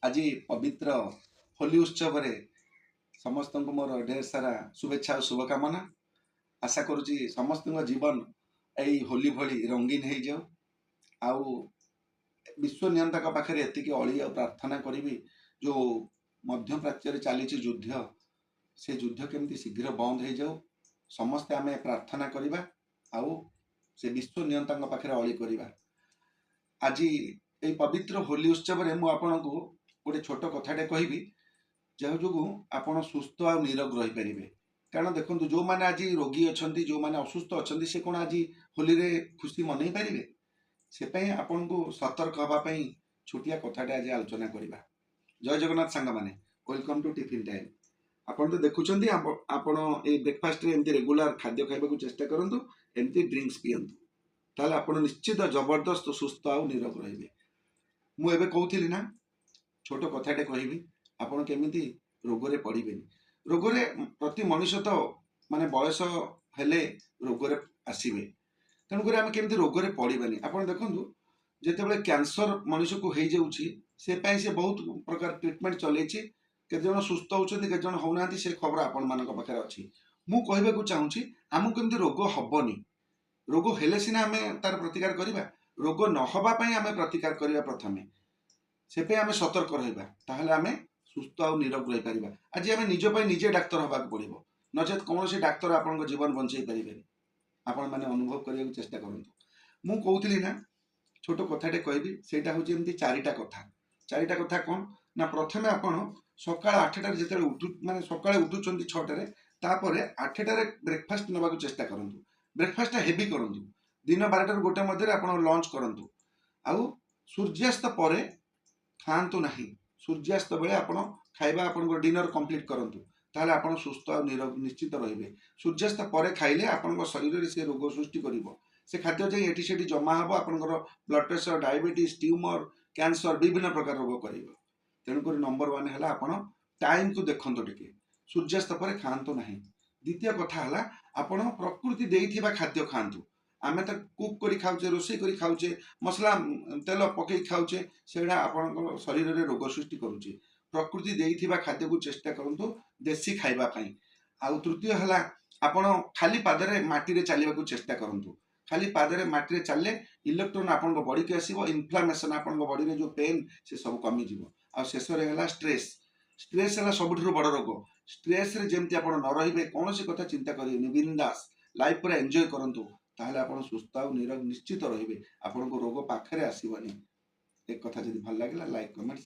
आज पवित्र होली उत्सव रे समस्त को मोर ढेर सारा शुभेच्छा और शुभकामना। आशा करुच्ची समस्त जीवन यही होली भली रंगीन हो जाओ। आउ विश्व नियंता पाखे एतिक अली प्रार्थना करी जो मध्य प्राच्य चली युद्ध से युद्ध केमती शीघ्र बंद हो जाओ। समस्ते आम प्रार्थना करवा आउ से विश्व नियंता पाखे अली करवा। आज ये पवित्र होली उत्सव रे मु आपनको गोटे छोट कथाटे कहबी जहाँ जो आप सुस्थ आ निरोग रही पारे। कारण देखो जो मैंने आज रोगी अच्छा जो मैंने असुस्थ अच्छा से कौन आज होली रे खुशी मनई पारे से आपन को सतर्क हाँपाई छोटिया कथाटे आज आलोचना करवा। जय जगन्नाथ सांग मैंने वेलकम टू टिफिन टाइम। आपन तो देखुं आपन ये ब्रेकफास्ट एमती रेगुलर खाद्य खाइबा चेष्टा करूँ एमती ड्रिंक्स पिंतु ताल आप निश्चित जबरदस्त सुस्थ आ निरोग रे। मुझे कहती ना छोट कथाटे कहबी आपन केमिति रोगरे पड़े। रोगरे प्रति मनुष्य तो माने बयस हेले रोगरे आसवे। तेणुक आम केमी रोगरे पड़ानी। आप देखु जिते कैंसर मनुष्य को हो जाऊँगी से बहुत प्रकार ट्रिटमेंट चलती। केते जन सुस्थ होती केते जन होना से खबर आपण मान पाखे अच्छी। मु कहवाक चाहूँगी आमको केमती रोग हेनी। रोग हेले सीना आम तार प्रतिकार करवा। रोग नहवाई आम प्रतिकार करवा प्रथमे से आम सतर्क रहा आम सुस्थ आ निरोग रही पार। आज आम निजपाई निजे डाक्तर हवा पड़ो नचेत कौन सी डाक्तर आपण जीवन बंचाई पारे। आपण मैंने अनुभव करने को चेष्टा करूँ। मु कहती ना छोट कथाटे कहबी से हूँ चारिटा कथा कौन ना प्रथमे आपण सका 8टार जो उठू माने सका उठुं 6टार तापर 8टार ब्रेकफास्ट नवा चेष्टा करूँ। ब्रेकफास्ट हेवी करूँ। दिन 12टार गोटे मध्य आप लंच करूँ। आउ सूर्यास्त पर खातु ना। सूर्यास्त बेले आप खाइबा आप डिनर कंप्लीट करूँ ताहले आप सुस्थ और निरोग निश्चित रे। सूर्यास्त पर खाइले आपण शरीर से रोग सृष्टि कर से खाद्य जाए ये जमा हम आपंकर blood pressure diabetes tumour cancer विभिन्न प्रकार रोग कर। तेणुक नंबर 1 है आप टाइम को देखो टे सूर्यास्त पर खातु ना। द्वितीय कथा है आप प्रकृति देइथिबा खाद्य खातु। आम तो कुक कर खाऊे रोषे कर खाऊे मसला तेल पकई खाऊे से आप शरीर में रोग सृष्टि करुच्ची। प्रकृति देइथिबा खाद्य को चेष्टा करूँ देशी खाइबापी। आउ तृतीय है आप खाली पादरे माटी चलने को चेष्टा करूँ। खाली पादरे माटी चलले इलेक्ट्रोन आप बॉडी के आसो इनफ्लामेसन आप बॉडी में जो पेन से सब कमिज। आ शेष है स्ट्रेस। स्ट्रेस है सबुठ बड़ रोग। स्ट्रेस रे जमती आप न रे कौन सी कथा चिंता करें बिंदास लाइफ पूरा एंजॉय करूँ ताहले आप सुस्थ और निरोग निश्चित रे। आपन को रोग पाखे आसबनी। एक कथा जब भल लगे लाइक कमेंट